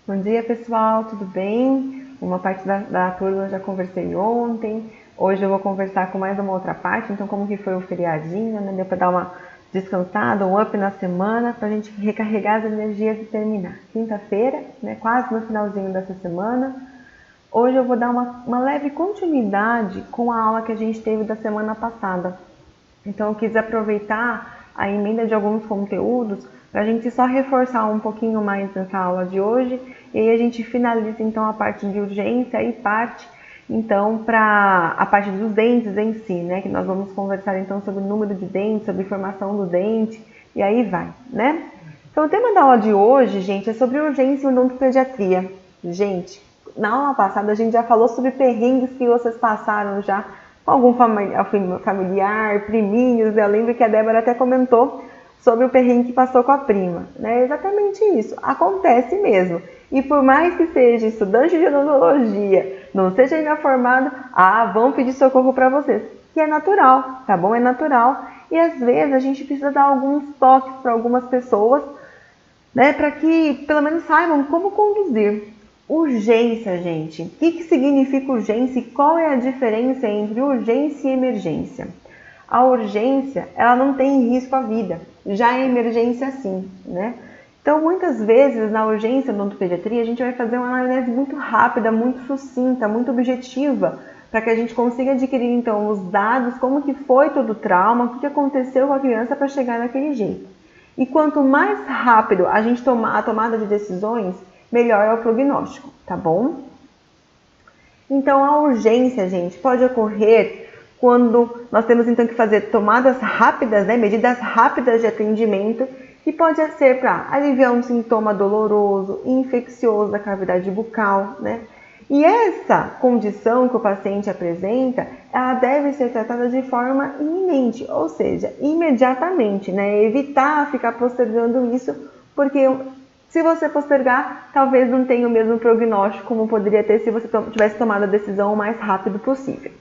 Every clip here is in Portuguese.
Bom dia, pessoal, tudo bem? Uma parte da turma eu já conversei ontem, hoje eu vou conversar com mais uma outra parte, então como que foi o feriadinho, né? Deu para dar uma descansada, um up na semana, para a gente recarregar as energias e terminar. Quinta-feira, né? Quase no finalzinho dessa semana. Hoje eu vou dar uma leve continuidade com a aula que a gente teve da semana passada. Então eu quis aproveitar a emenda de alguns conteúdos para a gente só reforçar um pouquinho mais nessa aula de hoje, e aí a gente finaliza então a parte de urgência e parte então para a parte dos dentes em si, né? Que nós vamos conversar então sobre o número de dentes, sobre a formação do dente, e aí vai, né? Então o tema da aula de hoje, gente, é sobre urgência e odontopediatria. Gente, na aula passada a gente já falou sobre perrengues que vocês passaram já com algum familiar, priminhos. Eu lembro que a Débora até comentou sobre o perrengue que passou com a prima, né? Exatamente isso, acontece mesmo. E por mais que seja estudante de odontologia, não seja ainda formado, vão pedir socorro para vocês, que é natural, tá bom? É natural. E às vezes a gente precisa dar alguns toques para algumas pessoas, né? Para que pelo menos saibam como conduzir. Urgência, gente. O que significa urgência e qual é a diferença entre urgência e emergência? A urgência, ela não tem risco à vida, já a emergência sim, né? Então, muitas vezes, na urgência da odontopediatria, a gente vai fazer uma análise muito rápida, muito sucinta, muito objetiva, para que a gente consiga adquirir, então, os dados, como que foi todo o trauma, o que aconteceu com a criança para chegar naquele jeito. E quanto mais rápido a gente tomar a tomada de decisões, melhor é o prognóstico, tá bom? Então, a urgência, gente, pode ocorrer quando nós temos então que fazer tomadas rápidas, né, medidas rápidas de atendimento, que pode ser para aliviar um sintoma doloroso, infeccioso da cavidade bucal, né? E essa condição que o paciente apresenta, ela deve ser tratada de forma iminente, ou seja, imediatamente, né? Evitar ficar postergando isso, porque se você postergar, talvez não tenha o mesmo prognóstico como poderia ter se você tivesse tomado a decisão o mais rápido possível.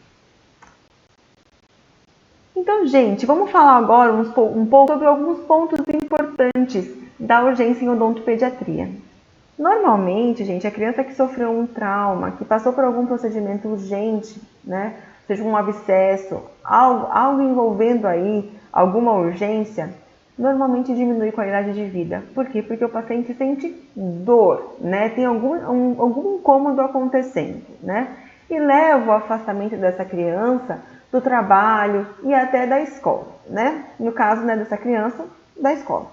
Então, gente, vamos falar agora um pouco sobre alguns pontos importantes da urgência em odontopediatria. Normalmente, gente, a criança que sofreu um trauma, que passou por algum procedimento urgente, né, seja um abscesso, algo envolvendo aí alguma urgência, normalmente diminui a qualidade de vida. Por quê? Porque o paciente sente dor, né, tem algum incômodo acontecendo, né, e leva o afastamento dessa criança do trabalho e até da escola, né? No caso, né, dessa criança, da escola.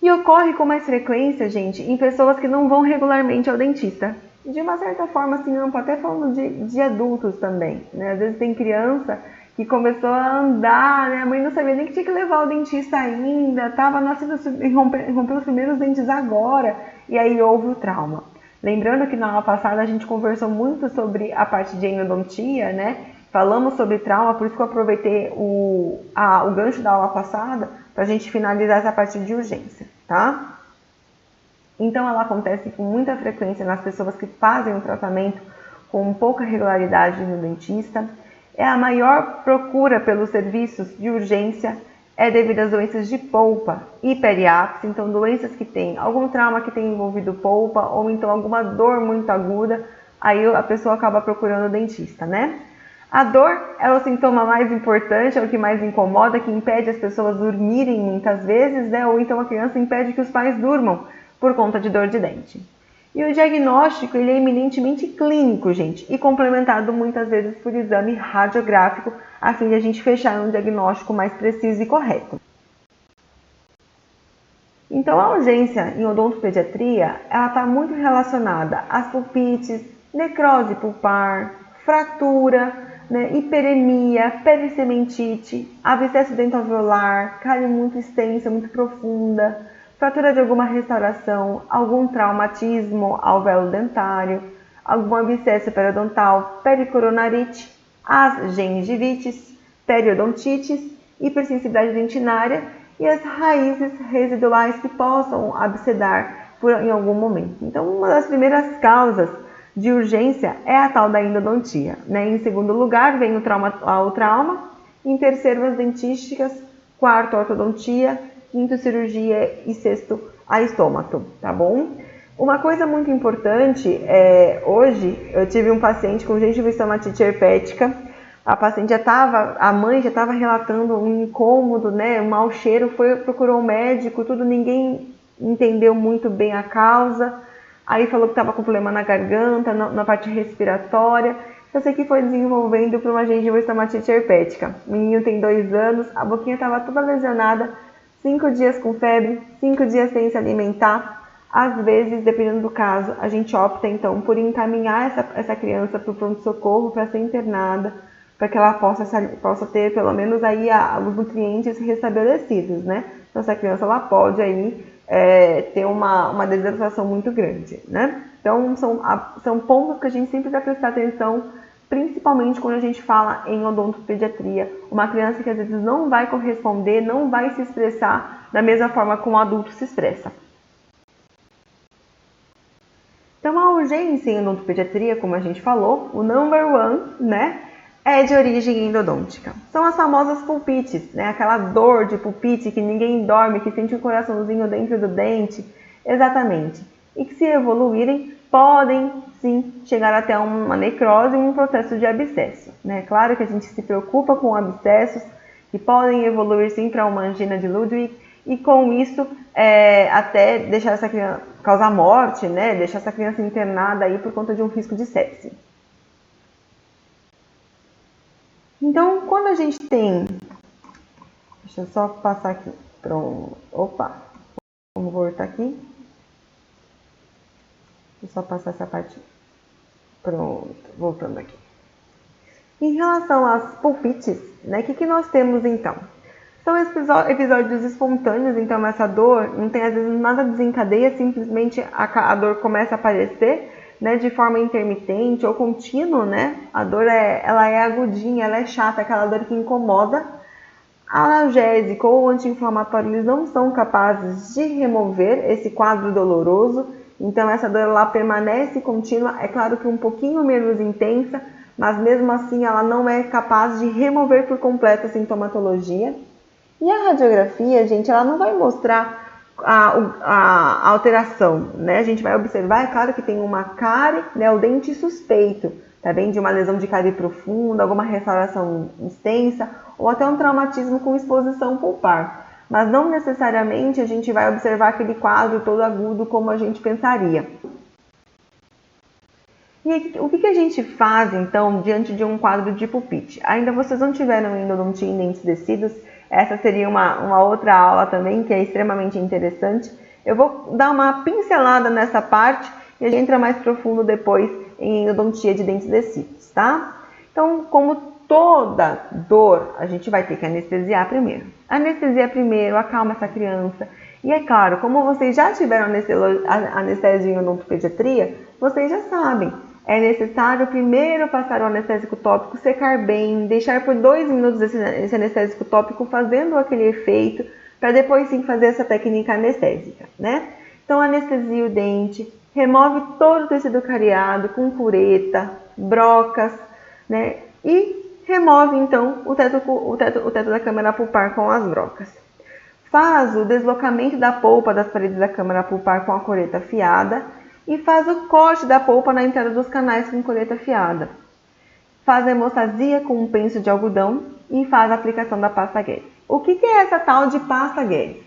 E ocorre com mais frequência, gente, em pessoas que não vão regularmente ao dentista. De uma certa forma, assim, até falando de adultos também, né? Às vezes tem criança que começou a andar, né? A mãe não sabia nem que tinha que levar o dentista ainda, estava nascendo e rompeu os primeiros dentes agora, e aí houve o trauma. Lembrando que na aula passada a gente conversou muito sobre a parte de endodontia, né? Falamos sobre trauma, por isso que eu aproveitei o gancho da aula passada para a gente finalizar essa parte de urgência, tá? Então, ela acontece com muita frequência nas pessoas que fazem o tratamento com pouca regularidade no dentista. É a maior procura pelos serviços de urgência é devido às doenças de polpa e periápse, então doenças que têm algum trauma que tem envolvido polpa ou então alguma dor muito aguda, aí a pessoa acaba procurando o dentista, né? A dor é o sintoma mais importante, é o que mais incomoda, que impede as pessoas dormirem muitas vezes, né? Ou então a criança impede que os pais durmam por conta de dor de dente. E o diagnóstico, ele é eminentemente clínico, gente, e complementado muitas vezes por exame radiográfico, a fim de a gente fechar um diagnóstico mais preciso e correto. Então, a urgência em odontopediatria, ela está muito relacionada às pulpites, necrose pulpar, fratura, né, hiperemia, pericementite, abscesso dentoalveolar, cárie muito extensa, muito profunda, fratura de alguma restauração, algum traumatismo alvéolo dentário, algum abscesso periodontal, pericoronarite, as gengivites, periodontites, hipersensibilidade dentinária e as raízes residuais que possam abscedar em algum momento. Então, uma das primeiras causas de urgência é a tal da endodontia, né? Em segundo lugar, vem o trauma. Em terceiro, as dentísticas. Quarto, a ortodontia. Quinto, cirurgia. E sexto, a estômato, tá bom? Uma coisa muito importante hoje eu tive um paciente com gengiva e estomatite herpética. A mãe já estava relatando um incômodo, né, um mau cheiro, procurou um médico, tudo, ninguém entendeu muito bem a causa. Aí falou que estava com problema na garganta, na parte respiratória. Eu sei que foi desenvolvendo para uma gengiva e estomatite herpética. O menino tem 2 anos, a boquinha estava toda lesionada, 5 dias com febre, 5 dias sem se alimentar. Às vezes, dependendo do caso, a gente opta então por encaminhar essa criança para o pronto-socorro para ser internada, para que ela possa ter pelo menos aí os nutrientes restabelecidos, né? Então essa criança ela pode aí ter uma desidratação muito grande, né? Então são pontos que a gente sempre vai prestar atenção, principalmente quando a gente fala em odontopediatria. Uma criança que às vezes não vai corresponder, não vai se expressar da mesma forma como o adulto se expressa. Então a urgência em odontopediatria, como a gente falou, o number one, né, é de origem endodôntica. São as famosas pulpites, né, aquela dor de pulpite que ninguém dorme, que sente um coraçãozinho dentro do dente, exatamente. E que se evoluírem, podem sim chegar até uma necrose e um processo de abscesso, né? Claro que a gente se preocupa com abscessos, que podem evoluir sim para uma angina de Ludwig, e com isso até deixar essa criança, causar morte, né? Deixar essa criança internada aí por conta de um risco de sepse. Então, quando a gente tem... Deixa eu só passar aqui. Pronto. Opa! Vamos voltar aqui. Deixa eu só passar essa parte. Pronto. Voltando aqui. Em relação às pulpites, né? O que nós temos então? São episódios espontâneos, então essa dor não tem às vezes nada desencadeia, simplesmente a dor começa a aparecer, né, de forma intermitente ou contínua, né? A dor ela é agudinha, ela é chata, aquela dor que incomoda. Analgésico ou anti-inflamatório, eles não são capazes de remover esse quadro doloroso, então essa dor ela permanece contínua, é claro que um pouquinho menos intensa, mas mesmo assim ela não é capaz de remover por completo a sintomatologia. E a radiografia, gente, ela não vai mostrar a alteração, né? A gente vai observar, é claro que tem uma cárie, né? O dente suspeito, tá bem? De uma lesão de cárie profunda, alguma restauração extensa, ou até um traumatismo com exposição pulpar. Mas não necessariamente a gente vai observar aquele quadro todo agudo como a gente pensaria. E o que a gente faz, então, diante de um quadro de pulpite? Ainda vocês não tiveram endodontia em dentes descidos, essa seria uma outra aula também, que é extremamente interessante. Eu vou dar uma pincelada nessa parte e a gente entra mais profundo depois em endodontia de dentes descidos, tá? Então, como toda dor, a gente vai ter que anestesiar primeiro. Anestesia primeiro, acalma essa criança. E é claro, como vocês já tiveram anestesia em odontopediatria, vocês já sabem. É necessário primeiro passar o anestésico tópico, secar bem, deixar por 2 minutos esse anestésico tópico fazendo aquele efeito, para depois sim fazer essa técnica anestésica, né? Então anestesia o dente, remove todo o tecido cariado com cureta, brocas, né? E remove então o teto da câmara pulpar com as brocas. Faz o deslocamento da polpa das paredes da câmara pulpar com a cureta afiada e faz o corte da polpa na entrada dos canais com coleta afiada. Faz a hemostasia com um penso de algodão e faz a aplicação da pasta Guedes. O que é essa tal de pasta Guedes?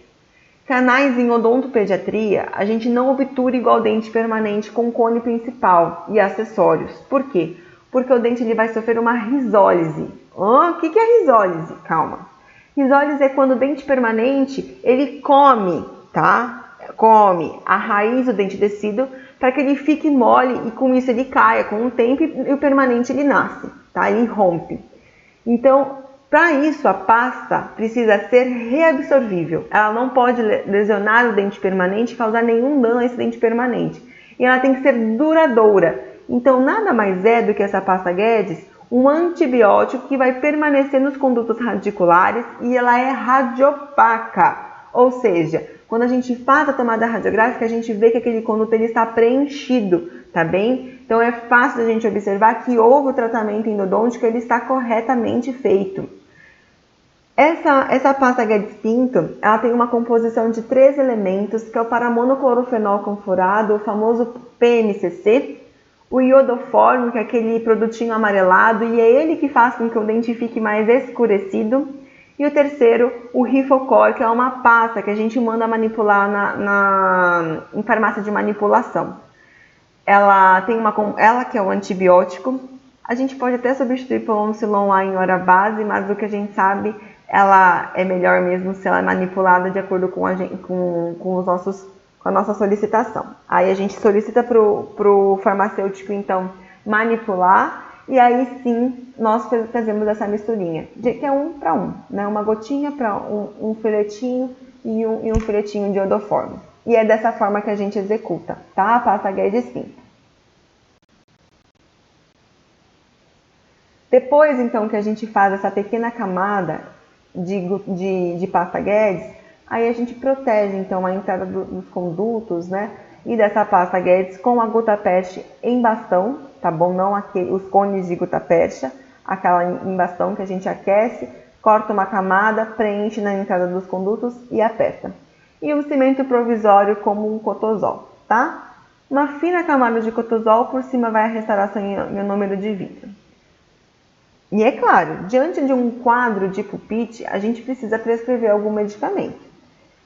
Canais em odontopediatria, a gente não obtura igual dente permanente com cone principal e acessórios. Por quê? Porque o dente ele vai sofrer uma risólise. O que é risólise? Calma. Risólise é quando o dente permanente ele come, tá? Come a raiz do dente descido para que ele fique mole e com isso ele caia com o tempo e o permanente ele nasce, tá? Ele rompe. Então, para isso a pasta precisa ser reabsorvível. Ela não pode lesionar o dente permanente e causar nenhum dano a esse dente permanente. E ela tem que ser duradoura. Então, nada mais é do que essa pasta Guedes, um antibiótico que vai permanecer nos condutos radiculares e ela é radiopaca. Ou seja, quando a gente faz a tomada radiográfica, a gente vê que aquele conduto ele está preenchido, tá bem? Então é fácil a gente observar que houve o tratamento endodôntico, ele está corretamente feito. Essa pasta Guedes Pinto, ela tem uma composição de 3 elementos, que é o paramonoclorofenol canfurado, o famoso PMCC, o iodoformo, que é aquele produtinho amarelado, e é ele que faz com que o dente fique mais escurecido. E o terceiro, o Rifocor, que é uma pasta que a gente manda manipular em farmácia de manipulação. Ela que é o antibiótico. A gente pode até substituir pelo Amoxicillin em hora base, mas o que a gente sabe, ela é melhor mesmo se ela é manipulada de acordo com a nossa solicitação. Aí a gente solicita para o farmacêutico, então, manipular, e aí sim nós fazemos essa misturinha, que é 1 para 1, né? Uma gotinha para um filetinho e um filetinho de iodoformo. E é dessa forma que a gente executa, tá? A pasta Guedes Pinto. Depois, então, que a gente faz essa pequena camada de pasta Guedes, aí a gente protege, então, a entrada dos condutos, né? E dessa pasta Guedes com a gota percha em bastão, tá bom? Não os cones de gota percha, aquela em bastão que a gente aquece, corta uma camada, preenche na entrada dos condutos e aperta. E o cimento provisório como um cotosol, tá? Uma fina camada de cotosol, por cima vai a restauração em ionômero de vidro. E é claro, diante de um quadro de pulpite, a gente precisa prescrever algum medicamento.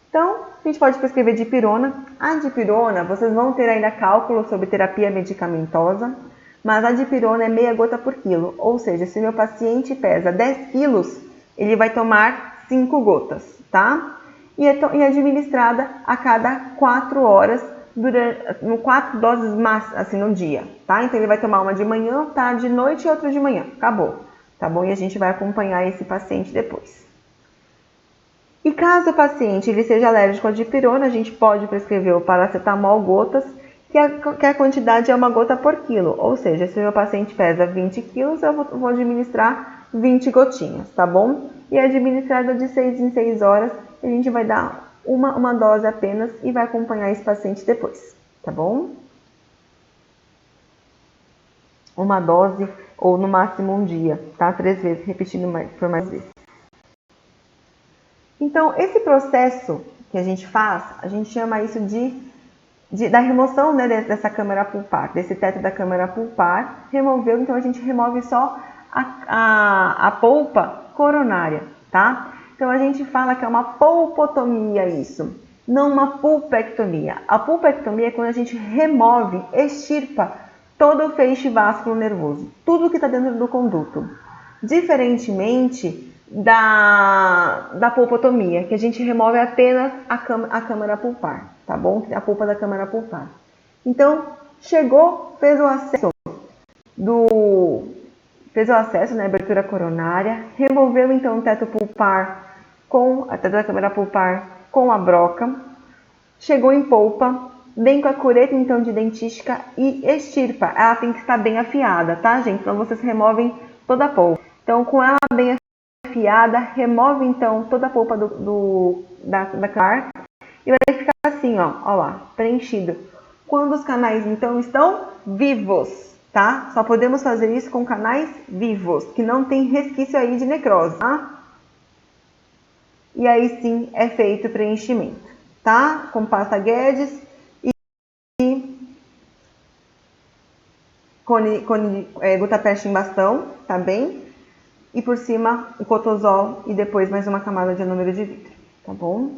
Então, a gente pode prescrever dipirona. A dipirona, vocês vão ter ainda cálculo sobre terapia medicamentosa, mas a dipirona é meia gota por quilo. Ou seja, se meu paciente pesa 10 quilos, ele vai tomar 5 gotas, tá? E é administrada a cada 4 horas, durante 4 doses máximas, assim, no dia, tá? Então, ele vai tomar uma de manhã, tarde, noite e outra de manhã. Acabou. Tá bom? E a gente vai acompanhar esse paciente depois. E caso o paciente ele seja alérgico à dipirona, a gente pode prescrever o paracetamol gotas, que a quantidade é 1 gota por quilo. Ou seja, se o meu paciente pesa 20 quilos, eu vou administrar 20 gotinhas, tá bom? E é administrada de 6 em 6 horas, a gente vai dar uma dose apenas e vai acompanhar esse paciente depois, tá bom? Uma dose ou no máximo um dia, tá? 3 vezes, repetindo por mais vezes. Então, esse processo que a gente faz, a gente chama isso da remoção, né, dessa câmara pulpar, desse teto da câmara pulpar. Removeu, então a gente remove só a polpa coronária, tá? Então a gente fala que é uma polpotomia isso, não uma pulpectomia. A pulpectomia é quando a gente remove, extirpa todo o feixe vasculo nervoso, tudo que está dentro do conduto. Diferentemente da polpotomia, que a gente remove apenas a câmara pulpar, tá bom? A polpa da câmara pulpar. Então, chegou, fez o acesso, né, abertura coronária, removeu então o teto pulpar a teto da câmara pulpar com a broca, chegou em polpa, vem com a cureta então de dentística e extirpa. Ela tem que estar bem afiada, tá, gente? Então vocês removem toda a polpa. Então, com ela bem afiada, remove então toda a polpa da cámara e vai ficar assim, ó lá, preenchido. Quando os canais então estão vivos, tá? Só podemos fazer isso com canais vivos, que não tem resquício aí de necrose, tá? E aí sim é feito o preenchimento, tá? Com pasta Guedes e gota percha em bastão, tá bem? E por cima o cotosol e depois mais uma camada de ionômero de vidro, tá bom?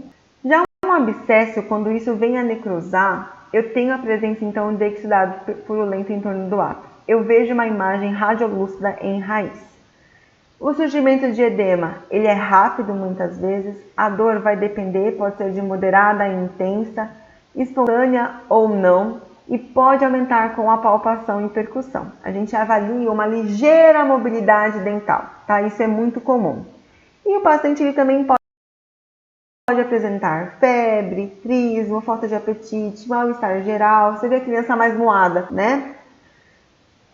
Já um abscesso, quando isso vem a necrosar, eu tenho a presença então de exudado purulento em torno do ato. Eu vejo uma imagem radiolúcida em raiz. O surgimento de edema, ele é rápido muitas vezes, a dor vai depender, pode ser de moderada a intensa, espontânea ou não, e pode aumentar com a palpação e percussão. A gente avalia uma ligeira mobilidade dental, tá? Isso é muito comum. E o paciente ele também pode apresentar febre, trismo, falta de apetite, mal-estar geral. Você vê a criança mais moada, né?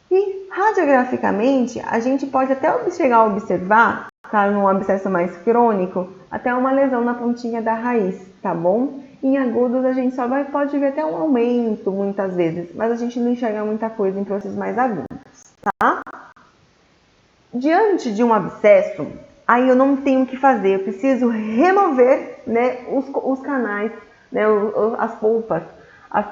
E radiograficamente, a gente pode até chegar a observar, tá, num abscesso mais crônico, até uma lesão na pontinha da raiz, tá bom? Em agudos, a gente só pode ver até um aumento, muitas vezes, mas a gente não enxerga muita coisa em processos mais agudos, tá? Diante de um abscesso, aí eu não tenho o que fazer, eu preciso remover, né, os canais, né, as polpas. A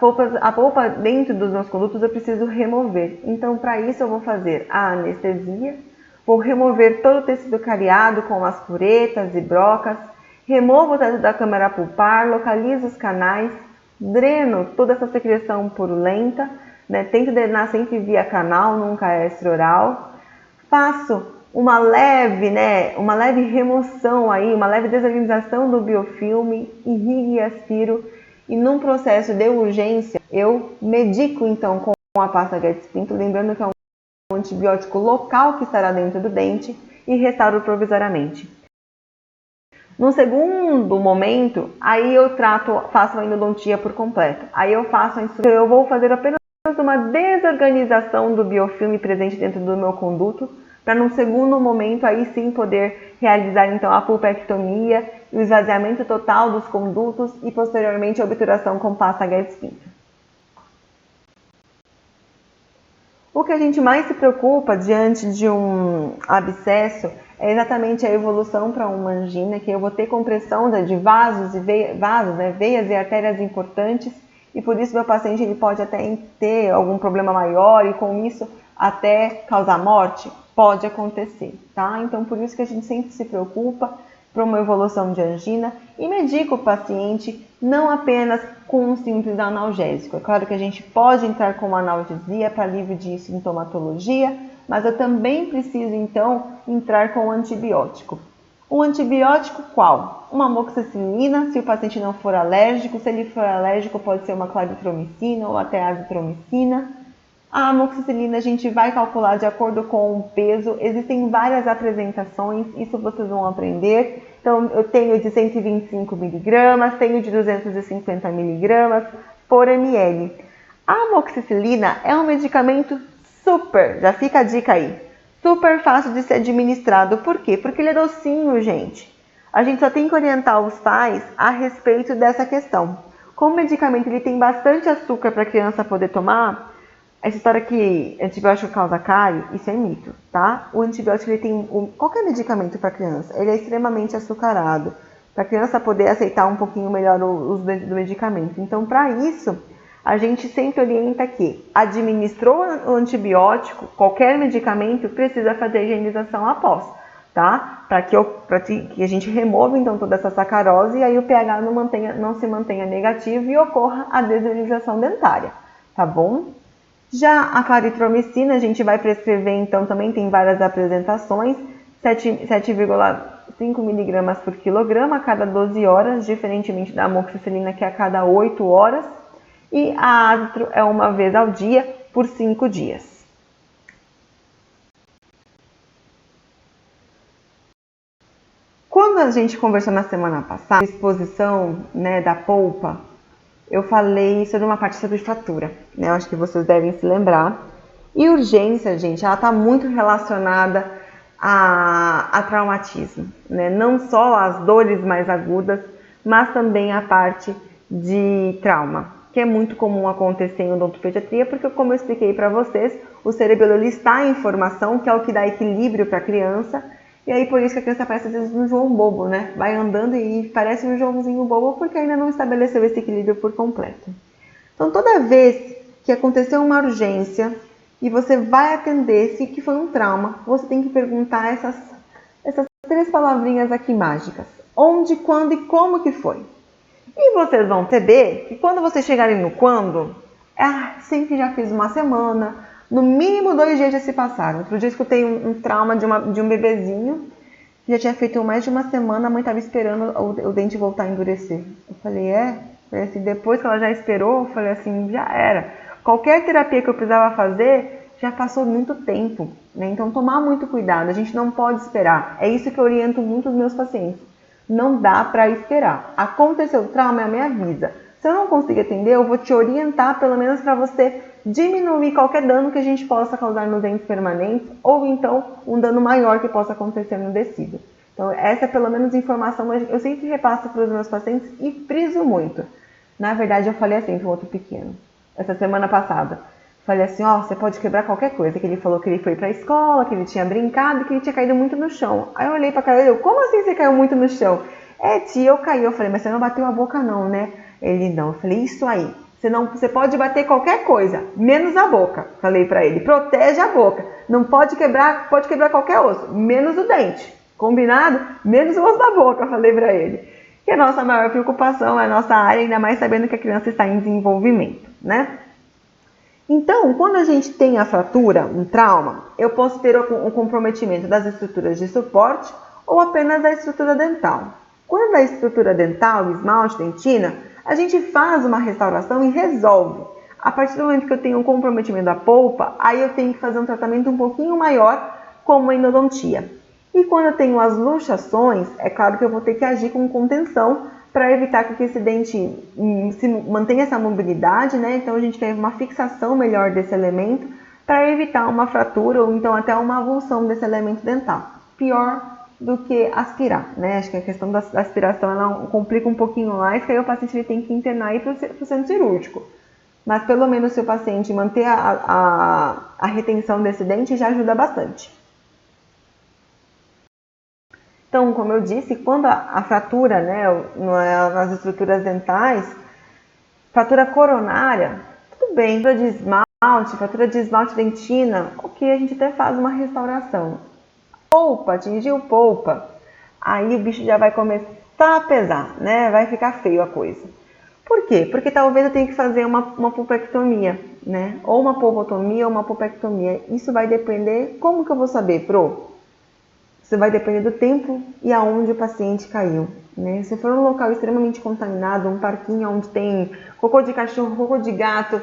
polpa dentro dos meus condutos eu preciso remover. Então, para isso eu vou fazer a anestesia, vou remover todo o tecido cariado com as curetas e brocas, removo da câmara pulpar, localizo os canais, dreno toda essa secreção purulenta, né, tento drenar sempre via canal, nunca extraoral, faço uma leve remoção aí, uma leve desalinização do biofilme, irrigo e aspiro, e num processo de urgência, eu medico então com a pasta Guedes Pinto, lembrando que é um antibiótico local que estará dentro do dente, e restauro provisoriamente. No segundo momento, aí eu faço a endodontia por completo. Aí eu vou fazer apenas uma desorganização do biofilme presente dentro do meu conduto, para num segundo momento aí sim poder realizar então a pulpectomia e o esvaziamento total dos condutos e posteriormente a obturação com pasta Guedes Pinto. O que a gente mais se preocupa diante de um abscesso é exatamente a evolução para uma angina, que eu vou ter compressão de vasos e veias e artérias importantes, e por isso meu paciente ele pode até ter algum problema maior e com isso até causar morte. Pode acontecer, tá? Então, por isso que a gente sempre se preocupa para uma evolução de angina e medica o paciente não apenas com um simples analgésico. É claro que a gente pode entrar com uma analgesia para alívio de sintomatologia, mas eu também preciso, então, entrar com um antibiótico. Um antibiótico qual? Uma amoxicilina, se o paciente não for alérgico. Se ele for alérgico, pode ser uma claritromicina ou até azitromicina. A amoxicilina a gente vai calcular de acordo com o peso, existem várias apresentações, isso vocês vão aprender. Então, eu tenho de 125 mg, tenho de 250 mg por ml. A amoxicilina é um medicamento super, já fica a dica aí, super fácil de ser administrado. Por quê? Porque ele é docinho, gente. A gente só tem que orientar os pais a respeito dessa questão. Como o medicamento ele tem bastante açúcar para a criança poder tomar, essa história que antibiótico causa cárie, isso é mito, tá? O antibiótico, ele tem qualquer medicamento para criança, ele é extremamente açucarado, para a criança poder aceitar um pouquinho melhor o uso do medicamento. Então, para isso, a gente sempre orienta que administrou o antibiótico, qualquer medicamento precisa fazer higienização após, tá? Para que a gente remova então toda essa sacarose e aí o pH não se mantenha negativo e ocorra a desmineralização dentária, tá bom? Já a claritromicina a gente vai prescrever, então também tem várias apresentações, 7,5 mg por quilograma a cada 12 horas, diferentemente da amoxicilina que é a cada 8 horas, e a azitro é uma vez ao dia por 5 dias. Quando a gente conversou na semana passada, a exposição, né, da polpa, eu falei sobre uma parte sobre fratura, né? Eu acho que vocês devem se lembrar. E urgência, gente, ela está muito relacionada a traumatismo, né? Não só as dores mais agudas, mas também a parte de trauma, que é muito comum acontecer em odontopediatria, porque como eu expliquei para vocês, o cérebro ele está em formação, que é o que dá equilíbrio para a criança. E aí por isso que a criança parece às vezes um João bobo, né? Vai andando e parece um Joãozinho bobo porque ainda não estabeleceu esse equilíbrio por completo. Então toda vez que aconteceu uma urgência e você vai atender, se que foi um trauma, você tem que perguntar essas 3 palavrinhas aqui mágicas. Onde, quando e como que foi. E vocês vão perceber que quando vocês chegarem no quando, sempre já fiz uma semana, no mínimo 2 dias já se passaram. Outro dia eu escutei um trauma de um bebezinho, que já tinha feito mais de uma semana, a mãe estava esperando o dente voltar a endurecer. Eu falei, assim, depois que ela já esperou, eu falei assim, já era. Qualquer terapia que eu precisava fazer, já passou muito tempo, né? Então tomar muito cuidado, a gente não pode esperar. É isso que eu oriento muito os meus pacientes. Não dá para esperar. Aconteceu o trauma, me avisa. Se eu não conseguir atender, eu vou te orientar, pelo menos para você diminuir qualquer dano que a gente possa causar nos dentes permanentes, ou então um dano maior que possa acontecer no tecido. Então essa é pelo menos informação, eu sempre repasso para os meus pacientes e friso muito. Na verdade eu falei assim para um outro pequeno, essa semana passada. Falei assim, ó, você pode quebrar qualquer coisa. Que ele falou que ele foi pra escola, que ele tinha brincado, que ele tinha caído muito no chão. Aí eu olhei pra cara dele, como assim você caiu muito no chão? É, tia, eu caí. Eu falei, mas você não bateu a boca não, né? Ele, não. Eu falei, isso aí. Você pode bater qualquer coisa, menos a boca. Falei pra ele, protege a boca. Não pode quebrar qualquer osso, menos o dente. Combinado? Menos o osso da boca, falei pra ele. Que a nossa maior preocupação é a nossa área, ainda mais sabendo que a criança está em desenvolvimento, né? Então, quando a gente tem a fratura, um trauma, eu posso ter o comprometimento das estruturas de suporte ou apenas da estrutura dental. Quando a estrutura dental, esmalte, dentina, a gente faz uma restauração e resolve. A partir do momento que eu tenho um comprometimento da polpa, aí eu tenho que fazer um tratamento um pouquinho maior, como a endodontia. E quando eu tenho as luxações, é claro que eu vou ter que agir com contenção para evitar que esse dente se mantenha essa mobilidade, né? Então a gente tem uma fixação melhor desse elemento para evitar uma fratura ou então até uma avulsão desse elemento dental. Pior do que aspirar, né? Acho que a questão da aspiração ela complica um pouquinho mais, que aí o paciente ele tem que internar e ir para o centro cirúrgico. Mas pelo menos se o paciente manter a retenção desse dente já ajuda bastante. Então, como eu disse, quando a fratura, né, nas estruturas dentais, fratura coronária, tudo bem, fratura de esmalte dentina, ok, a gente até faz uma restauração. Polpa, atingiu polpa, aí o bicho já vai começar a pesar, né, vai ficar feio a coisa. Por quê? Porque talvez eu tenha que fazer uma pulpectomia, né, ou uma polpotomia ou uma pulpectomia. Isso vai depender, como que eu vou saber, Pro? Isso vai depender do tempo e aonde o paciente caiu, né? Se for um local extremamente contaminado, um parquinho onde tem cocô de cachorro, cocô de gato,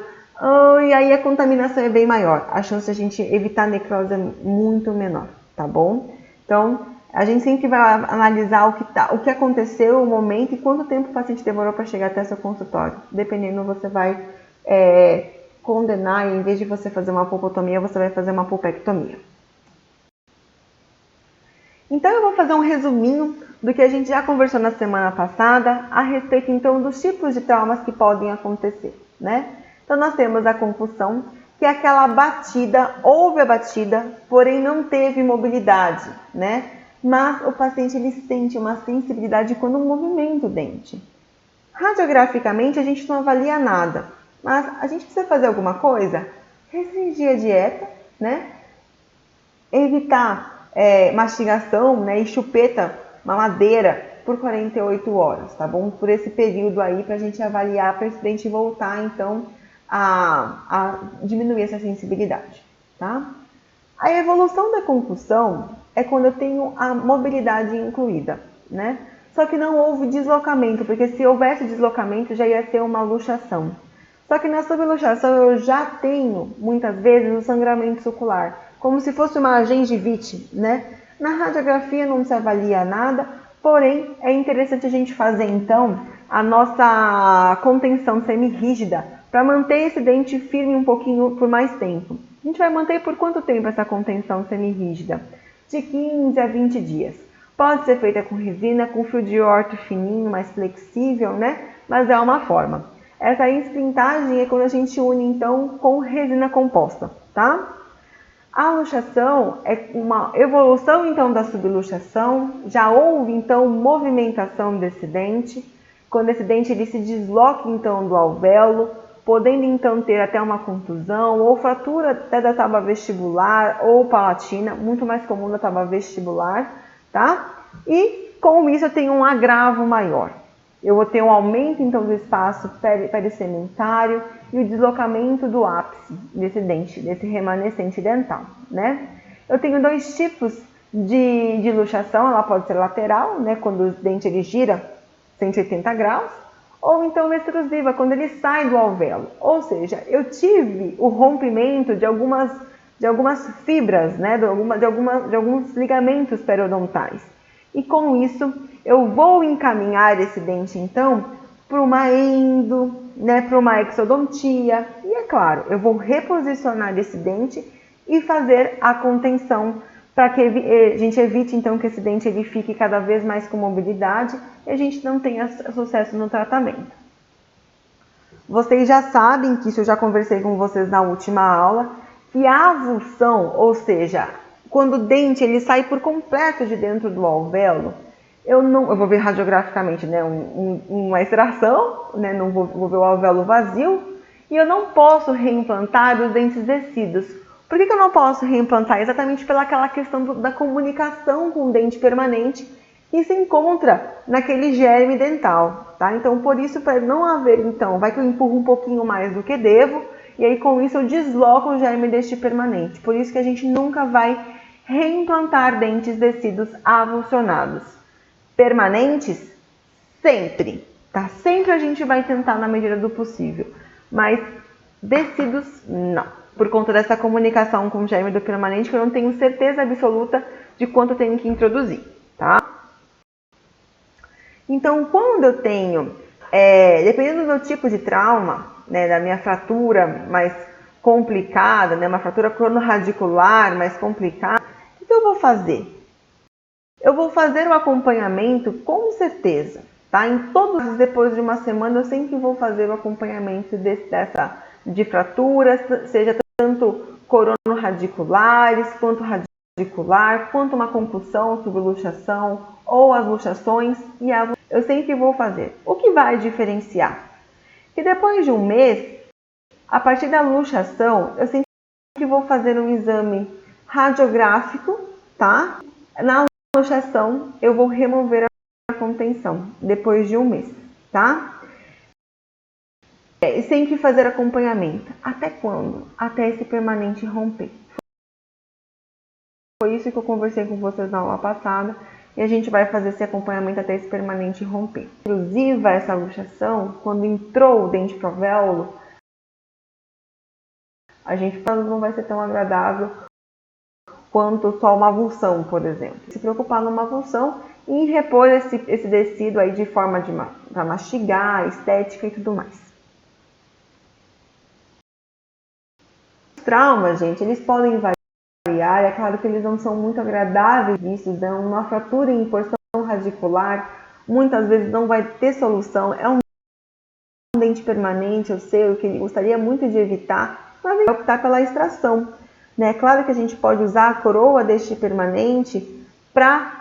e aí a contaminação é bem maior. A chance de a gente evitar necrose é muito menor, tá bom? Então, a gente sempre vai analisar o que aconteceu, o momento e quanto tempo o paciente demorou para chegar até seu consultório. Dependendo, você vai condenar, e em vez de você fazer uma polpotomia, você vai fazer uma pulpectomia. Então eu vou fazer um resuminho do que a gente já conversou na semana passada a respeito então dos tipos de traumas que podem acontecer, né? Então nós temos a concussão, que é aquela batida, houve a batida, porém não teve mobilidade, né? Mas o paciente ele sente uma sensibilidade quando movimenta o dente. Radiograficamente a gente não avalia nada, mas a gente precisa fazer alguma coisa? Restringir a dieta, né? Evitar mastigação, né, e chupeta, mamadeira por 48 horas, tá bom? Por esse período aí para a gente avaliar para esse dente voltar então a diminuir essa sensibilidade, tá? A evolução da concussão é quando eu tenho a mobilidade incluída, né? Só que não houve deslocamento, porque se houvesse deslocamento já ia ser uma luxação. Só que na subluxação eu já tenho, muitas vezes, o sangramento sucular, como se fosse uma gengivite, né? Na radiografia não se avalia nada, porém é interessante a gente fazer então a nossa contenção semirrígida para manter esse dente firme um pouquinho por mais tempo. A gente vai manter por quanto tempo essa contenção semirrígida? De 15 a 20 dias. Pode ser feita com resina, com fio de orto fininho, mais flexível, né? Mas é uma forma. Essa esprintagem é quando a gente une então com resina composta, tá? A luxação é uma evolução então da subluxação, já houve então movimentação desse dente, quando esse dente ele se desloca então do alvéolo, podendo então ter até uma contusão ou fratura até da tábua vestibular ou palatina, muito mais comum da tábua vestibular, tá? E com isso eu tenho um agravo maior. Eu vou ter um aumento então do espaço perissegmentário e o deslocamento do ápice desse dente, desse remanescente dental, né? Eu tenho dois tipos de luxação, ela pode ser lateral, né, quando o dente ele gira 180 graus, ou então extrusiva, quando ele sai do alvéolo. Ou seja, eu tive o rompimento de algumas fibras, né, de alguns ligamentos periodontais. E com isso, eu vou encaminhar esse dente, então, para uma endo, né, para uma exodontia. E é claro, eu vou reposicionar esse dente e fazer a contenção para que a gente evite, então, que esse dente ele fique cada vez mais com mobilidade e a gente não tenha sucesso no tratamento. Vocês já sabem que isso eu já conversei com vocês na última aula, que a avulsão, ou seja, quando o dente ele sai por completo de dentro do alvéolo, eu vou ver radiograficamente, né, uma extração, né, não vou ver o alvéolo vazio, e eu não posso reimplantar os dentes descidos. Por que eu não posso reimplantar? Exatamente pelaquela questão da comunicação com o dente permanente que se encontra naquele germe dental, tá? Então, por isso, para não haver, então, vai que eu empurro um pouquinho mais do que devo, e aí com isso eu desloco o germe deste permanente. Por isso que a gente nunca vai reimplantar dentes descidos avulsionados. Permanentes, sempre, tá? Sempre a gente vai tentar na medida do possível, mas descidos, não. Por conta dessa comunicação com o germe do permanente, que eu não tenho certeza absoluta de quanto eu tenho que introduzir, tá? Então, quando eu tenho, dependendo do meu tipo de trauma, né, da minha fratura mais complicada, né, uma fratura cronorradicular mais complicada, o que eu vou fazer? Eu vou fazer o acompanhamento com certeza, tá? Em todos, depois de uma semana, eu sempre vou fazer o acompanhamento de fraturas, seja tanto coronorradiculares, quanto radicular, quanto uma concussão, subluxação ou as luxações, eu sempre vou fazer. O que vai diferenciar? Que depois de um mês, a partir da luxação, eu sempre vou fazer um exame radiográfico, tá? Na luxação, eu vou remover a contenção depois de um mês, tá? E sempre fazer acompanhamento. Até quando? Até esse permanente romper. Foi isso que eu conversei com vocês na aula passada. E a gente vai fazer esse acompanhamento até esse permanente romper. Inclusive, essa luxação, quando entrou o dente pro alvéolo, a gente não vai ser tão agradável quanto só uma avulsão, por exemplo. Se preocupar numa avulsão e repor esse tecido aí de forma para mastigar, estética e tudo mais. Os traumas, gente, eles podem variar, é claro que eles não são muito agradáveis vistos, né? Uma fratura em porção radicular muitas vezes não vai ter solução, é um dente permanente, eu sei, o que ele gostaria muito de evitar, mas vai optar pela extração. É claro que a gente pode usar a coroa deste permanente para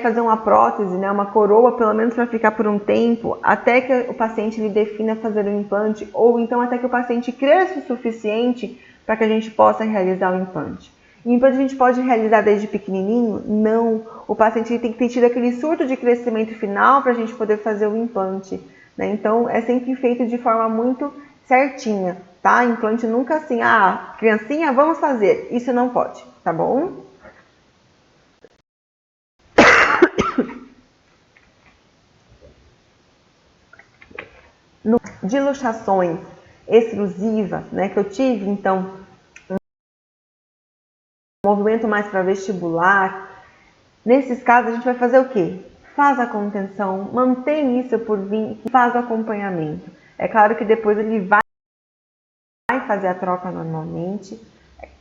fazer uma prótese, né? Uma coroa pelo menos para ficar por um tempo, até que o paciente ele defina fazer um implante, ou então até que o paciente cresça o suficiente para que a gente possa realizar o implante. E o implante a gente pode realizar desde pequenininho? Não. O paciente tem que ter tido aquele surto de crescimento final para a gente poder fazer o implante, né? Então, é sempre feito de forma muito certinha, tá? Implante nunca assim, criancinha, vamos fazer. Isso não pode, tá bom? De luxações exclusivas, né, que eu tive, então, um movimento mais para vestibular, nesses casos a gente vai fazer o quê? Faz a contenção, mantém isso por 20, faz o acompanhamento. É claro que depois ele vai fazer a troca normalmente.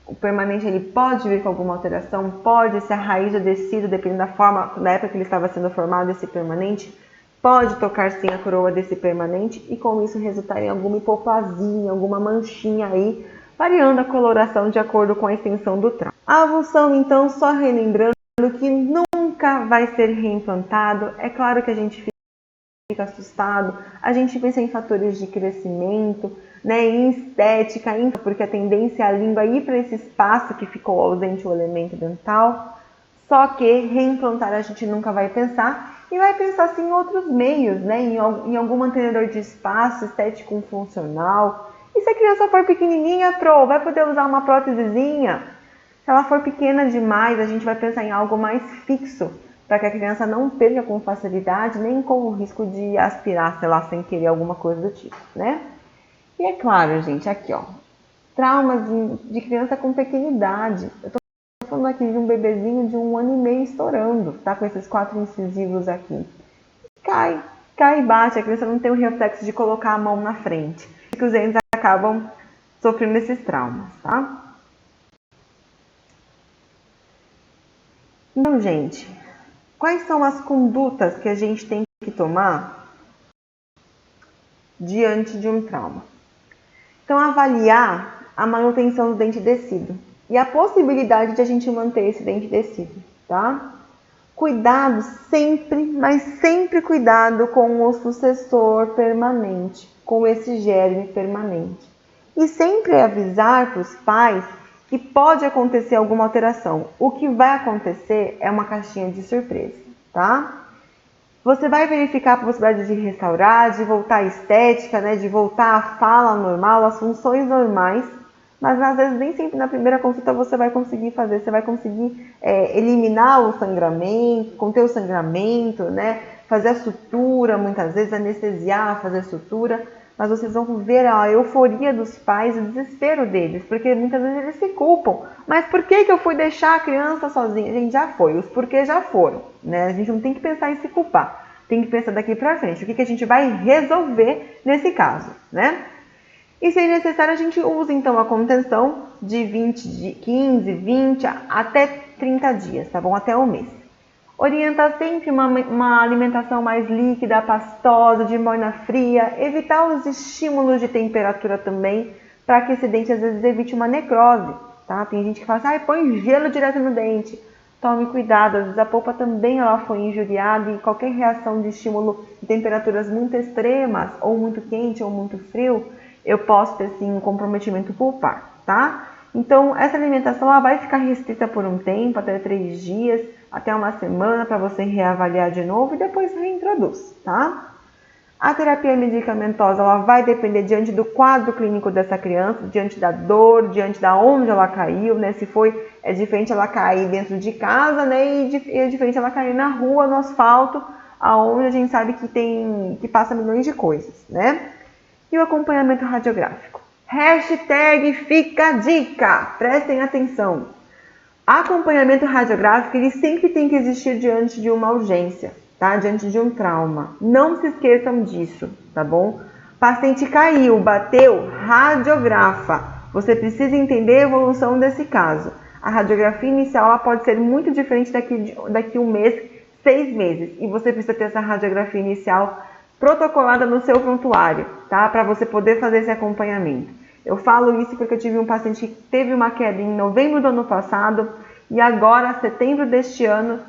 O permanente ele pode vir com alguma alteração, pode ser a raiz do tecido, dependendo da forma, na época que ele estava sendo formado esse permanente, pode tocar sim a coroa desse permanente e com isso resultar em alguma hipoplasia, alguma manchinha aí, variando a coloração de acordo com a extensão do trauma. A avulsão, então, só relembrando que nunca vai ser reiimplantado. É claro que a gente fica assustado, a gente pensa em fatores de crescimento, né, em estética, porque a tendência é a língua ir para esse espaço que ficou ausente o elemento dental. Só que reimplantar a gente nunca vai pensar e vai pensar sim em outros meios, né, em algum mantenedor de espaço estético funcional. E se a criança for pequenininha, vai poder usar uma prótesezinha. Se ela for pequena demais, a gente vai pensar em algo mais fixo, para que a criança não perca com facilidade, nem com o risco de aspirar, sei lá, sem querer alguma coisa do tipo, né? E é claro, gente, aqui ó, traumas de criança com pequenidade. Eu tô falando aqui de um bebezinho de 1 ano e meio estourando, tá? Com esses 4 incisivos aqui. Cai e bate, a criança não tem o reflexo de colocar a mão na frente. E que os dentes acabam sofrendo esses traumas, tá? Então, gente, quais são as condutas que a gente tem que tomar diante de um trauma? Então, avaliar a manutenção do dente descido e a possibilidade de a gente manter esse dente descido, tá? Cuidado sempre, mas sempre cuidado com o sucessor permanente, com esse germe permanente. E sempre avisar para os pais que pode acontecer alguma alteração. O que vai acontecer é uma caixinha de surpresa, tá? Você vai verificar a possibilidade de restaurar, de voltar à estética, né, de voltar à fala normal, às funções normais, mas às vezes nem sempre na primeira consulta você vai conseguir fazer, você vai conseguir eliminar o sangramento, conter o sangramento, né, fazer a sutura, muitas vezes anestesiar, fazer a sutura, mas vocês vão ver a euforia dos pais, o desespero deles, porque muitas vezes eles se culpam. Mas por que eu fui deixar a criança sozinha? A gente já foi, os porquês já foram, né? A gente não tem que pensar em se culpar, tem que pensar daqui pra frente, o que a gente vai resolver nesse caso, né? E se necessário, a gente usa então a contenção de 15, 20 até 30 dias, tá bom? Até um mês. Orientar sempre uma alimentação mais líquida, pastosa, de morna fria, evitar os estímulos de temperatura também, para que esse dente às vezes evite uma necrose, tá? Tem gente que fala assim, põe gelo direto no dente. Tome cuidado, às vezes a polpa também ela foi injuriada e qualquer reação de estímulo de temperaturas muito extremas, ou muito quente ou muito frio, eu posso ter sim um comprometimento pulpar, tá? Então, essa alimentação ela vai ficar restrita por um tempo, até 3 dias, até uma semana, para você reavaliar de novo e depois reintroduz, tá? A terapia medicamentosa ela vai depender diante do quadro clínico dessa criança, diante da dor, diante da onde ela caiu, né? Se é diferente ela cair dentro de casa, né? E é diferente ela cair na rua, no asfalto, aonde a gente sabe que passa milhões de coisas, né? E o acompanhamento radiográfico. Hashtag fica a dica, prestem atenção. Acompanhamento radiográfico ele sempre tem que existir diante de uma urgência, tá? Diante de um trauma. Não se esqueçam disso, tá bom? Paciente caiu, bateu, radiografa. Você precisa entender a evolução desse caso. A radiografia inicial ela pode ser muito diferente daqui um mês, 6 meses. E você precisa ter essa radiografia inicial protocolada no seu prontuário, tá? Para você poder fazer esse acompanhamento. Eu falo isso porque eu tive um paciente que teve uma queda em novembro do ano passado e agora, setembro deste ano,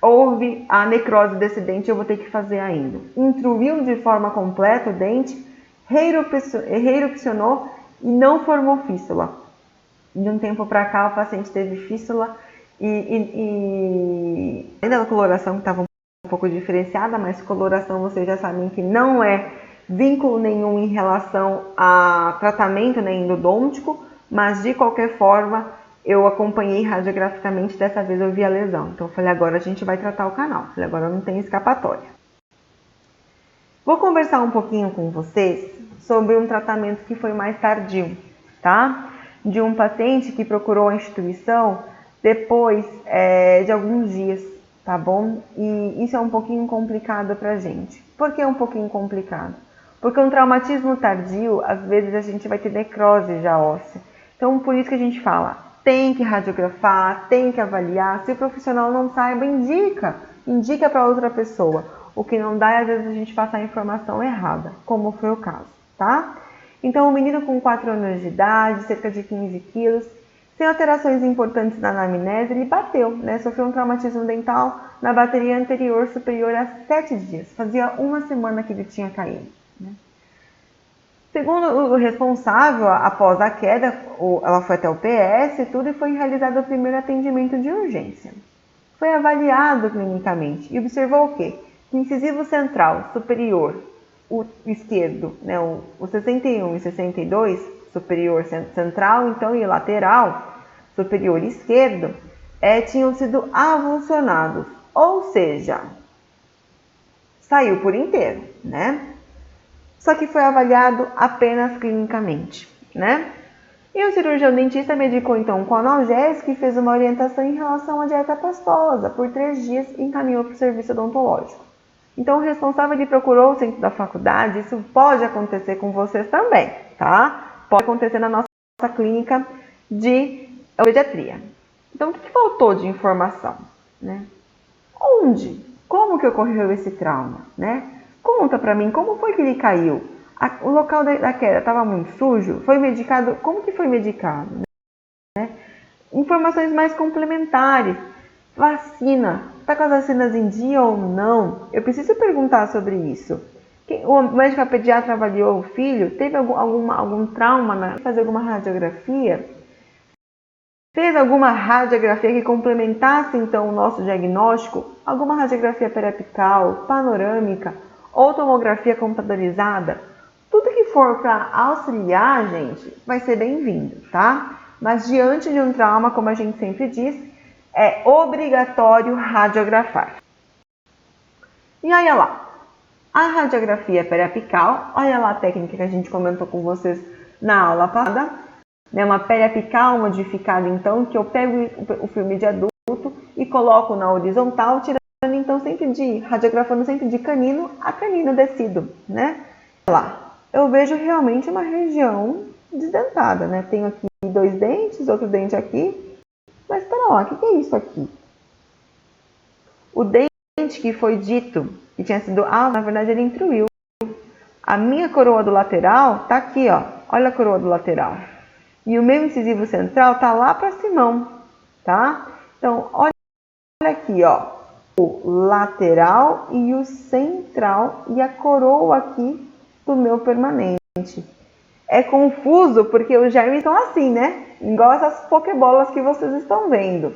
houve a necrose desse dente e eu vou ter que fazer ainda. Intruiu de forma completa o dente, reerupcionou e não formou fístula. De um tempo para cá, o paciente teve fístula e ainda a coloração que estava um pouco diferenciada, mas coloração vocês já sabem que não é vínculo nenhum em relação a tratamento endodôntico, mas de qualquer forma eu acompanhei radiograficamente, dessa vez eu vi a lesão. Então eu falei, agora a gente vai tratar o canal, eu falei, agora não tem escapatória. Vou conversar um pouquinho com vocês sobre um tratamento que foi mais tardio, tá? De um paciente que procurou a instituição depois de alguns dias, tá bom? E isso é um pouquinho complicado pra gente. Por que é um pouquinho complicado? Porque um traumatismo tardio, às vezes a gente vai ter necrose já óssea. Então, por isso que a gente fala, tem que radiografar, tem que avaliar. Se o profissional não saiba, indica para outra pessoa. O que não dá é, às vezes, a gente passar a informação errada, como foi o caso, tá? Então, o menino com 4 anos de idade, cerca de 15 quilos, sem alterações importantes na anamnese, ele bateu, né? Sofreu um traumatismo dental na bateria anterior superior a 7 dias. Fazia uma semana que ele tinha caído. Segundo o responsável, após a queda, ela foi até o PS e tudo e foi realizado o primeiro atendimento de urgência. Foi avaliado clinicamente e observou o quê? Que o incisivo central superior, o esquerdo, né, o 61 e 62, superior central, então, e lateral, superior esquerdo, tinham sido avulsionados, ou seja, saiu por inteiro, né? Só que foi avaliado apenas clinicamente, né? E o cirurgião dentista medicou então com analgésico e fez uma orientação em relação à dieta pastosa por 3 dias e encaminhou para o serviço odontológico. Então o responsável ele procurou o centro da faculdade, isso pode acontecer com vocês também, tá? Pode acontecer na nossa clínica de pediatria. Então o que faltou de informação, né? Onde? Como que ocorreu esse trauma, né? Conta pra mim, como foi que ele caiu? O local da queda estava muito sujo? Foi medicado? Como que foi medicado? Né? Informações mais complementares. Vacina. Está com as vacinas em dia ou não? Eu preciso perguntar sobre isso. O médico pediatra avaliou o filho? Teve algum trauma? Fazer alguma radiografia? Fez alguma radiografia que complementasse então o nosso diagnóstico? Alguma radiografia periapical, panorâmica ou tomografia computadorizada? Tudo que for para auxiliar, gente, vai ser bem-vindo, tá? Mas diante de um trauma, como a gente sempre diz, é obrigatório radiografar. E olha lá, a radiografia periapical, olha lá a técnica que a gente comentou com vocês na aula passada, né? Uma periapical modificada, então, que eu pego o filme de adulto e coloco na horizontal, tirando então sempre radiografando sempre de canino a canino descido, né? Olha lá. Eu vejo realmente uma região desdentada, né? Tenho aqui 2 dentes, outro dente aqui. Mas espera lá, o que é isso aqui? O dente que foi dito, que tinha sido... na verdade ele intruiu. A minha coroa do lateral tá aqui, ó. Olha a coroa do lateral. E o meu incisivo central tá lá para cima, tá? Então, olha aqui, ó. O lateral e o central e a coroa aqui do meu permanente. É confuso porque os germes estão assim, né? Igual essas pokebolas que vocês estão vendo.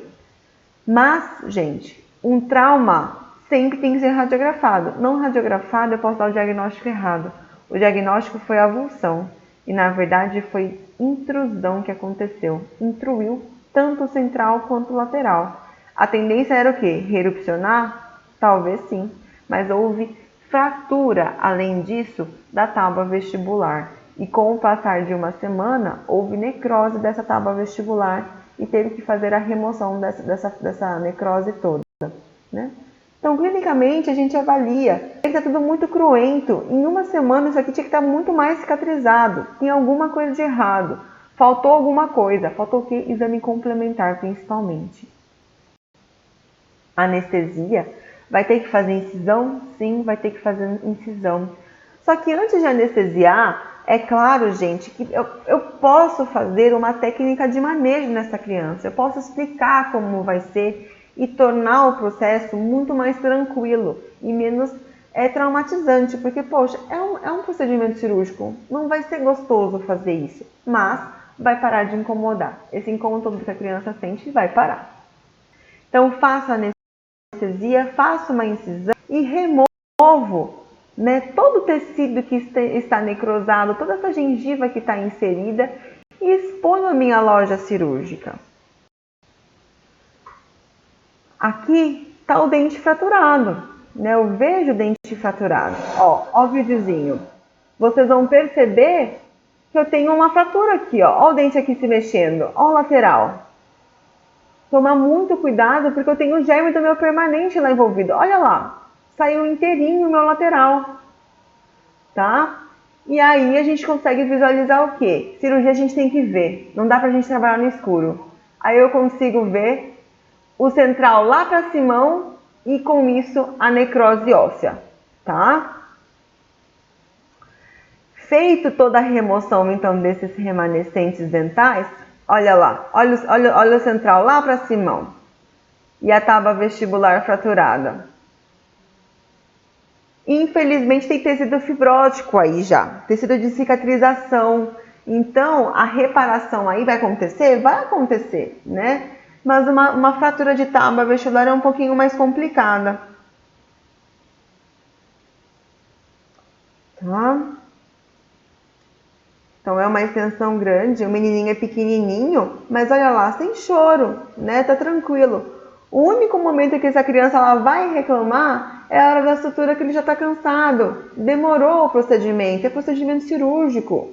Mas, gente, um trauma sempre tem que ser radiografado. Não radiografado, eu posso dar o diagnóstico errado. O diagnóstico foi avulsão. E, na verdade, foi intrusão que aconteceu. Intruiu tanto o central quanto o lateral. A tendência era o quê? Reerupcionar? Talvez sim. Mas houve fratura, além disso, da tábua vestibular. E com o passar de uma semana, houve necrose dessa tábua vestibular e teve que fazer a remoção dessa necrose toda, né? Então, clinicamente, a gente avalia. Está tudo muito cruento. Em uma semana, isso aqui tinha que estar muito mais cicatrizado. Tem alguma coisa de errado. Faltou alguma coisa. Faltou o quê? Exame complementar, principalmente. Anestesia. Vai ter que fazer incisão? Sim, vai ter que fazer incisão. Só que antes de anestesiar, é claro, gente, que eu posso fazer uma técnica de manejo nessa criança. Eu posso explicar como vai ser e tornar o processo muito mais tranquilo e menos traumatizante. Porque, poxa, é um procedimento cirúrgico. Não vai ser gostoso fazer isso, mas vai parar de incomodar. Esse incômodo que a criança sente vai parar. Então, faça a anestesia, faça uma incisão e removo, né, todo o tecido que está necrosado, toda essa gengiva que está inserida e exponho a minha loja cirúrgica. Aqui está o dente fraturado, né? Eu vejo o dente fraturado. Ó o videozinho. Vocês vão perceber que eu tenho uma fratura aqui, ó o dente aqui se mexendo, ó o lateral. Tomar muito cuidado porque eu tenho o germe do meu permanente lá envolvido. Olha lá. Saiu inteirinho o meu lateral, tá? E aí a gente consegue visualizar o quê? Cirurgia a gente tem que ver, não dá pra gente trabalhar no escuro. Aí eu consigo ver o central lá pra cima e com isso a necrose óssea, tá? Feito toda a remoção então desses remanescentes dentais, olha lá, olha o central lá pra cima e a tábua vestibular fraturada. Infelizmente tem tecido fibrótico aí já, tecido de cicatrização. Então a reparação aí vai acontecer? Vai acontecer, né? Mas uma fratura de tábua vestibular é um pouquinho mais complicada. Tá? Então é uma extensão grande, o menininho é pequenininho, mas olha lá, sem choro, né? Tá tranquilo. O único momento que essa criança ela vai reclamar é a hora da sutura que ele já está cansado. Demorou o procedimento, é procedimento cirúrgico.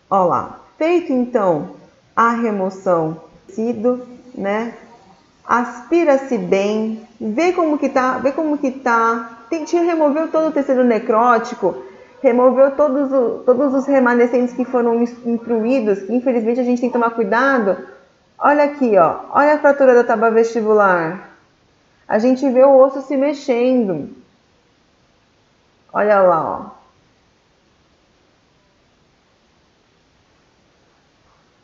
Olha lá, feito então a remoção do tecido, né? Aspira-se bem, vê como que tá. Removeu todo o tecido necrótico, removeu todos os remanescentes que foram intruídos, que infelizmente a gente tem que tomar cuidado. Olha aqui, ó, olha a fratura da tábua vestibular. A gente vê o osso se mexendo. Olha lá, ó.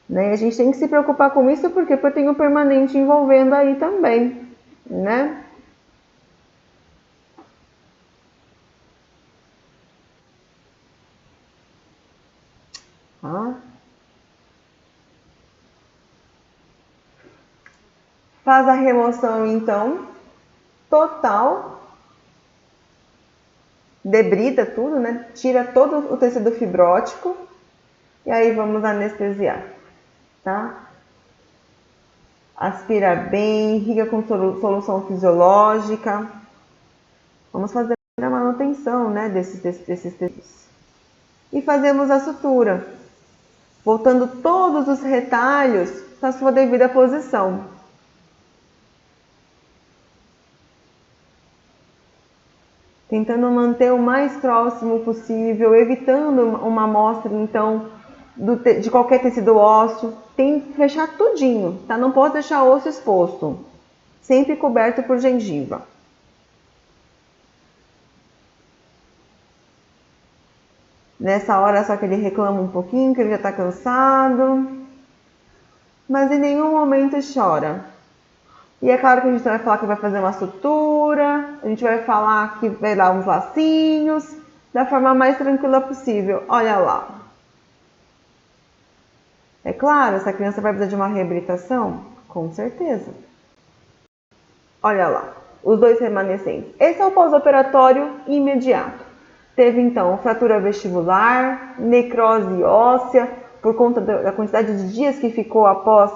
Né? A gente tem que se preocupar com isso porque eu tenho o permanente envolvendo aí também, né? Tá? Faz a remoção então total, debrida tudo, né? Tira todo o tecido fibrótico e aí vamos anestesiar, tá? Aspira bem, irriga com solução fisiológica. Vamos fazer a manutenção, né, desses tecidos. E fazemos a sutura, voltando todos os retalhos para sua devida posição. Tentando manter o mais próximo possível, evitando uma amostra, então, de qualquer tecido ósseo. Tem que fechar tudinho, tá? Não pode deixar osso exposto. Sempre coberto por gengiva. Nessa hora só que ele reclama um pouquinho, que ele já tá cansado. Mas em nenhum momento chora. E é claro que a gente vai falar que vai fazer uma sutura, a gente vai falar que vai dar uns lacinhos, da forma mais tranquila possível. Olha lá. É claro, essa criança vai precisar de uma reabilitação? Com certeza. Olha lá, os dois remanescentes. Esse é o pós-operatório imediato. Teve então fratura vestibular, necrose óssea, por conta da quantidade de dias que ficou após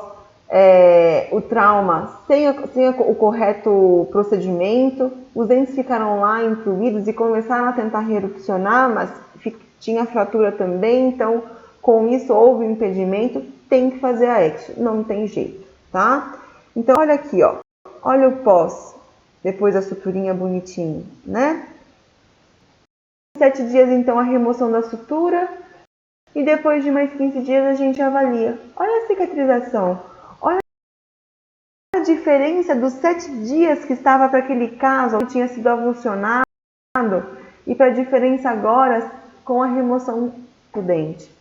o trauma sem o correto procedimento. Os dentes ficaram lá incluídos e começaram a tentar reerupcionar, mas tinha fratura também, então com isso houve um impedimento, tem que fazer a exo, não tem jeito, tá? Então olha aqui, ó, olha o pós, depois da suturinha bonitinho, né? 7 dias então a remoção da sutura e depois de mais 15 dias a gente avalia. Olha a cicatrização, olha a diferença dos 7 dias que estava para aquele caso, que tinha sido avulsionado, e para a diferença agora com a remoção do dente.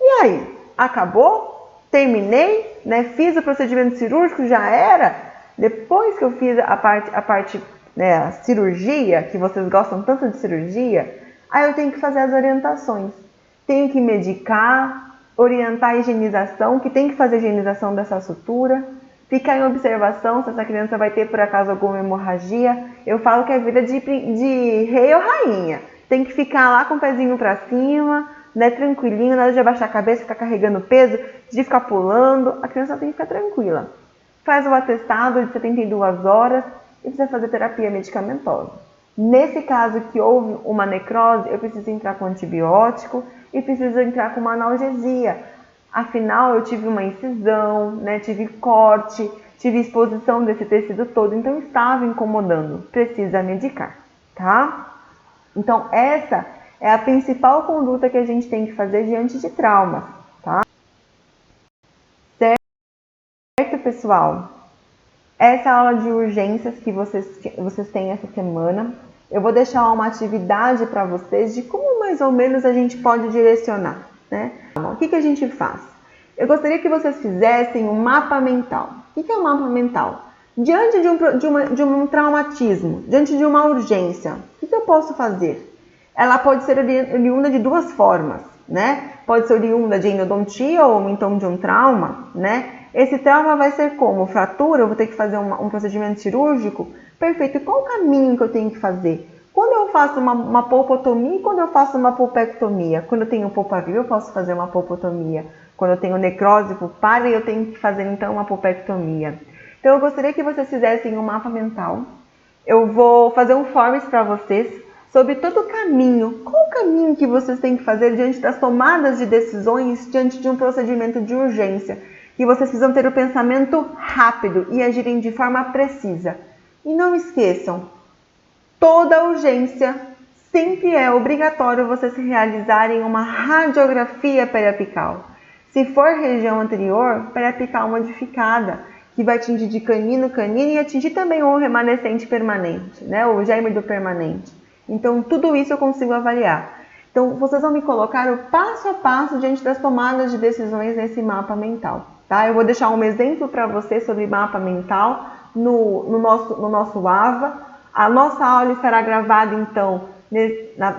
E aí, acabou? Terminei? Né? Fiz o procedimento cirúrgico? Já era? Depois que eu fiz a parte né, a cirurgia, que vocês gostam tanto de cirurgia, aí eu tenho que fazer as orientações. Tenho que medicar, orientar a higienização, que tem que fazer a higienização dessa sutura, ficar em observação se essa criança vai ter por acaso alguma hemorragia. Eu falo que é vida de rei ou rainha. Tem que ficar lá com o pezinho para cima, né, tranquilinho, nada de abaixar a cabeça, ficar carregando peso, de ficar pulando. A criança tem que ficar tranquila. Faz o atestado de 72 horas e precisa fazer terapia medicamentosa. Nesse caso que houve uma necrose, eu preciso entrar com antibiótico e preciso entrar com uma analgesia. Afinal, eu tive uma incisão, né, tive corte, tive exposição desse tecido todo, então estava incomodando. Precisa medicar, tá? Então, essa é a principal conduta que a gente tem que fazer diante de traumas, tá? Certo, pessoal? Essa aula de urgências que vocês têm essa semana, eu vou deixar uma atividade para vocês de como mais ou menos a gente pode direcionar, né? O que a gente faz? Eu gostaria que vocês fizessem um mapa mental. O que é um mapa mental? Diante de um traumatismo, diante de uma urgência, o que eu posso fazer? Ela pode ser oriunda de duas formas, né? Pode ser oriunda de endodontia ou então de um trauma, né? Esse trauma vai ser como? Fratura, eu vou ter que fazer um procedimento cirúrgico? Perfeito, e qual o caminho que eu tenho que fazer? Quando eu faço uma polpotomia e quando eu faço uma pulpectomia? Quando eu tenho polpa viva, eu posso fazer uma polpotomia. Quando eu tenho necrose pulpar, eu tenho que fazer então uma pulpectomia. Então eu gostaria que vocês fizessem um mapa mental. Eu vou fazer um forms para vocês sobre todo o caminho. Qual o caminho que vocês têm que fazer diante das tomadas de decisões, diante de um procedimento de urgência? Que vocês precisam ter o pensamento rápido e agirem de forma precisa. E não esqueçam, toda urgência sempre é obrigatório vocês realizarem uma radiografia periapical. Se for região anterior, periapical modificada, que vai atingir de canino, canino e atingir também o remanescente permanente, né? O gêmeo permanente. Então, tudo isso eu consigo avaliar. Então, vocês vão me colocar o passo a passo diante das tomadas de decisões nesse mapa mental, tá? Eu vou deixar um exemplo para vocês sobre mapa mental no nosso AVA. A nossa aula estará gravada, então,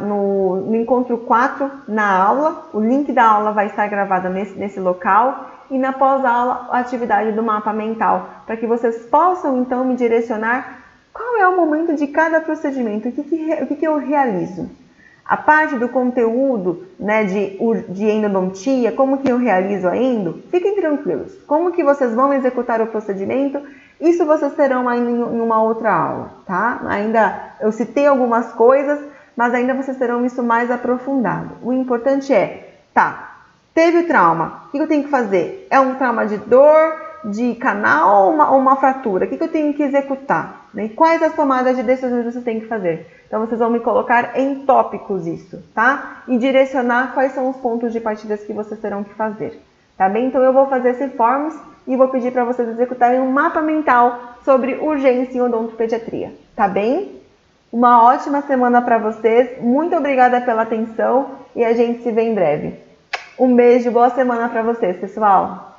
no encontro 4 na aula. O link da aula vai estar gravado nesse local. E na pós-aula, a atividade do mapa mental, para que vocês possam, então, me direcionar qual é o momento de cada procedimento, o que eu realizo. A parte do conteúdo, né, de endodontia, como que eu realizo a endo, fiquem tranquilos. Como que vocês vão executar o procedimento, isso vocês terão ainda em uma outra aula, tá? Ainda eu citei algumas coisas, mas ainda vocês terão isso mais aprofundado. O importante é, teve o trauma, o que eu tenho que fazer? É um trauma de dor, de canal ou uma fratura? O que eu tenho que executar? E quais as tomadas de decisões vocês têm que fazer? Então, vocês vão me colocar em tópicos isso, tá? E direcionar quais são os pontos de partida que vocês terão que fazer, tá bem? Então, eu vou fazer esse forms e vou pedir para vocês executarem um mapa mental sobre urgência em odontopediatria, tá bem? Uma ótima semana para vocês, muito obrigada pela atenção e a gente se vê em breve. Um beijo, boa semana para vocês, pessoal!